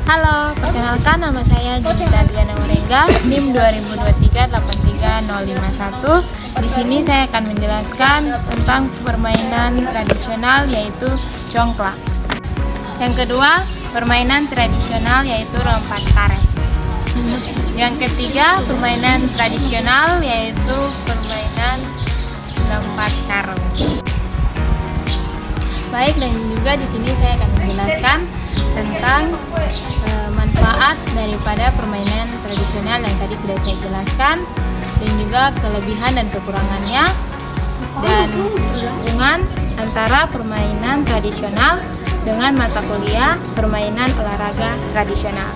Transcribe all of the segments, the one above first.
Halo, perkenalkan nama saya Junita Diana Warengga, NIM 2023-83051. Di sini saya akan menjelaskan tentang permainan tradisional yaitu congklak. Yang kedua, permainan tradisional yaitu lompat karet. Yang ketiga, permainan tradisional yaitu permainan lompat karung. Baik, dan juga di sini saya akan menjelaskan tentang manfaat daripada permainan tradisional yang tadi sudah saya jelaskan, dan juga kelebihan dan kekurangannya, dan hubungan antara permainan tradisional dengan mata kuliah permainan olahraga tradisional.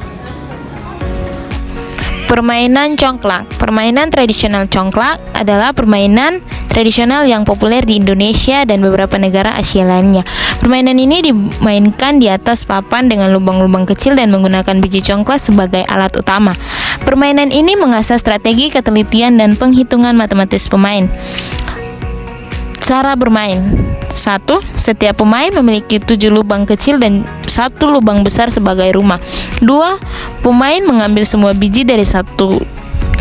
Permainan congklak. Permainan tradisional congklak adalah permainan tradisional yang populer di Indonesia dan beberapa negara Asia lainnya. Permainan ini dimainkan di atas papan dengan lubang-lubang kecil dan menggunakan biji congklak sebagai alat utama. Permainan ini mengasah strategi, ketelitian, dan penghitungan matematis pemain. Cara bermain. 1. Setiap pemain memiliki 7 lubang kecil dan 1 lubang besar sebagai rumah. 2. Pemain mengambil semua biji dari 1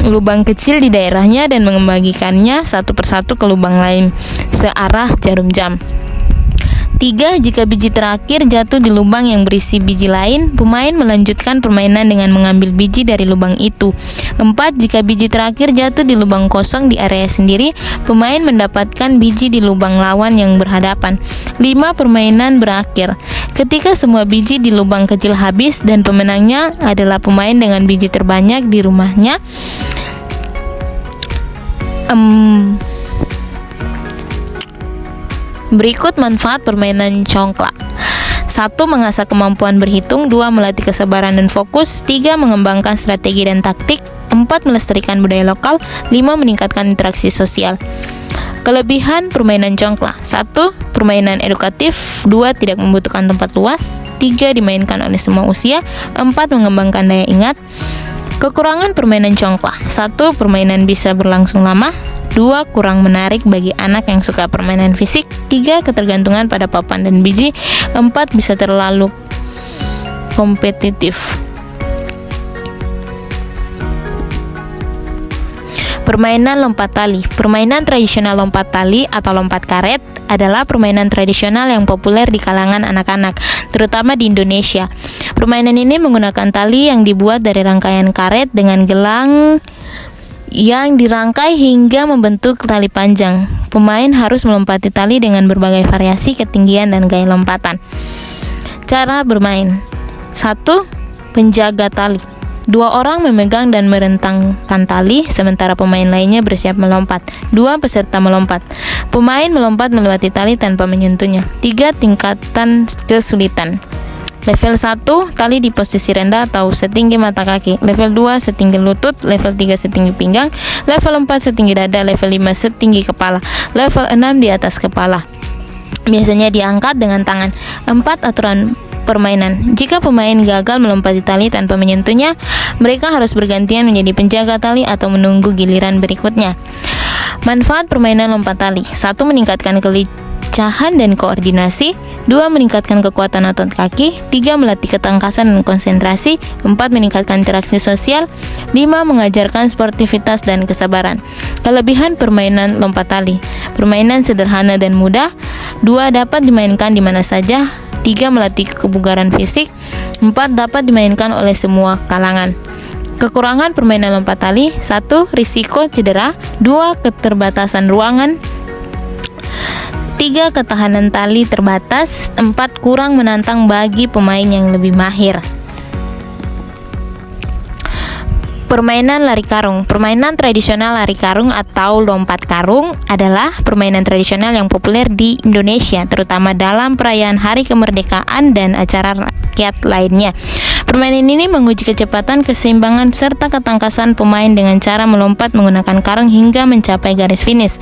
lubang kecil di daerahnya dan membagikannya satu persatu ke lubang lain searah jarum jam. 3. Jika biji terakhir jatuh di lubang yang berisi biji lain, pemain melanjutkan permainan dengan mengambil biji dari lubang itu. 4. Jika biji terakhir jatuh di lubang kosong di area sendiri, pemain mendapatkan biji di lubang lawan yang berhadapan. 5. Permainan berakhir ketika semua biji di lubang kecil habis dan pemenangnya adalah pemain dengan biji terbanyak di rumahnya. Berikut manfaat permainan congklak. 1. Mengasah kemampuan berhitung. 2. Melatih kesabaran dan fokus. 3. Mengembangkan strategi dan taktik. 4. Melestarikan budaya lokal. 5. Meningkatkan interaksi sosial. Kelebihan permainan congklak. 1. Permainan edukatif. 2. Tidak membutuhkan tempat luas. 3. Dimainkan oleh semua usia. 4. Mengembangkan daya ingat. Kekurangan permainan congklak. 1. Permainan bisa berlangsung lama. 2. Kurang menarik bagi anak yang suka permainan fisik. 3. Ketergantungan pada papan dan biji. 4. Bisa terlalu kompetitif. Permainan lompat tali. Permainan tradisional lompat tali atau lompat karet adalah permainan tradisional yang populer di kalangan anak-anak, terutama di Indonesia. Permainan ini menggunakan tali yang dibuat dari rangkaian karet dengan gelang yang dirangkai hingga membentuk tali panjang. Pemain harus melompati tali dengan berbagai variasi ketinggian dan gaya lompatan. Cara bermain. 1. Penjaga tali. 2 orang memegang dan merentangkan tali, sementara pemain lainnya bersiap melompat. 2. Peserta melompat. Pemain melompat melewati tali tanpa menyentuhnya. 3. Tingkatan kesulitan. Level 1, tali di posisi rendah atau setinggi mata kaki. Level 2, setinggi lutut. Level 3, setinggi pinggang. Level 4, setinggi dada. Level 5, setinggi kepala. Level 6, di atas kepala. Biasanya diangkat dengan tangan. 4. Aturan permainan. Jika pemain gagal melompati tali tanpa menyentuhnya, mereka harus bergantian menjadi penjaga tali atau menunggu giliran berikutnya. Manfaat permainan lompat tali. 1. Meningkatkan kelincahan dan koordinasi. 2. Meningkatkan kekuatan otot kaki. 3. Melatih ketangkasan dan konsentrasi. 4. Meningkatkan interaksi sosial. 5. Mengajarkan sportivitas dan kesabaran. Kelebihan permainan lompat tali. Permainan sederhana dan mudah. 2. Dapat dimainkan di mana saja. 3. Melatih kebugaran fisik. 4. Dapat dimainkan oleh semua kalangan. Kekurangan permainan lompat tali. 1. Risiko cedera. 2. Keterbatasan ruangan. 3. Ketahanan tali terbatas. 4. Kurang menantang bagi pemain yang lebih mahir. Permainan lari karung. Permainan tradisional lari karung atau lompat karung adalah permainan tradisional yang populer di Indonesia, terutama dalam perayaan Hari Kemerdekaan dan acara rakyat lainnya. Permainan ini menguji kecepatan, keseimbangan, serta ketangkasan pemain dengan cara melompat menggunakan karung hingga mencapai garis finish.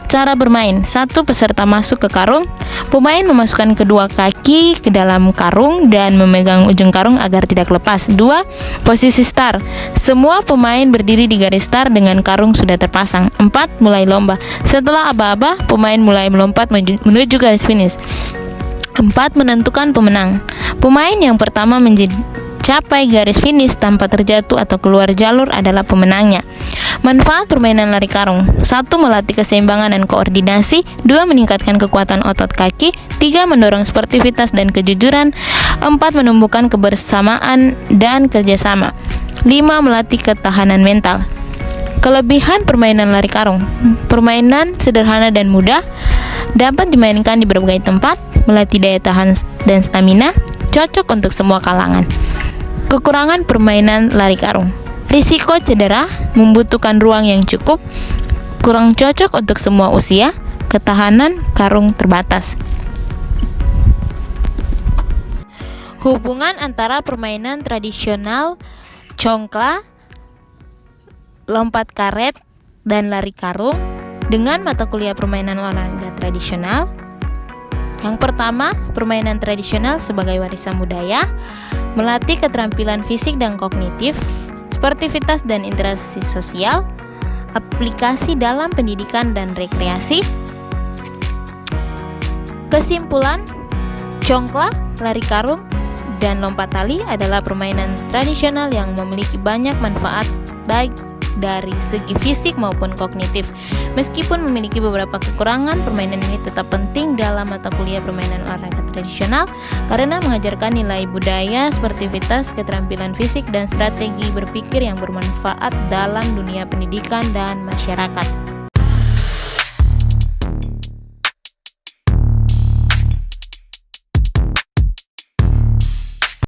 Cara bermain. 1. Peserta masuk ke karung. Pemain memasukkan kedua kaki ke dalam karung dan memegang ujung karung agar tidak lepas. 2. Posisi start. Semua pemain berdiri di garis start dengan karung sudah terpasang. 4. Mulai lomba. Setelah aba-aba, pemain mulai melompat menuju garis finish. 4. Menentukan pemenang. Pemain yang pertama mencapai garis finish tanpa terjatuh atau keluar jalur adalah pemenangnya. Manfaat permainan lari karung: 1. Melatih keseimbangan dan koordinasi. 2. Meningkatkan kekuatan otot kaki. 3. Mendorong sportivitas dan kejujuran. 4. Menumbuhkan kebersamaan dan kerjasama. 5. Melatih ketahanan mental. Kelebihan permainan lari karung: permainan sederhana dan mudah, dapat dimainkan di berbagai tempat, melatih daya tahan dan stamina, cocok untuk semua kalangan. Kekurangan permainan lari karung: risiko cedera, membutuhkan ruang yang cukup, kurang cocok untuk semua usia, ketahanan karung terbatas. Hubungan antara permainan tradisional congkla, lompat karet, dan lari karung dengan mata kuliah permainan olahraga tradisional. Yang pertama, permainan tradisional sebagai warisan budaya, melatih keterampilan fisik dan kognitif, sportivitas dan interaksi sosial, aplikasi dalam pendidikan dan rekreasi. Kesimpulan, congkla, lari karung, dan lompat tali adalah permainan tradisional yang memiliki banyak manfaat baik dari segi fisik maupun kognitif. Meskipun memiliki beberapa kekurangan, permainan ini tetap penting dalam mata kuliah permainan olahraga tradisional karena mengajarkan nilai budaya, sportivitas, keterampilan fisik, dan strategi berpikir yang bermanfaat dalam dunia pendidikan dan masyarakat.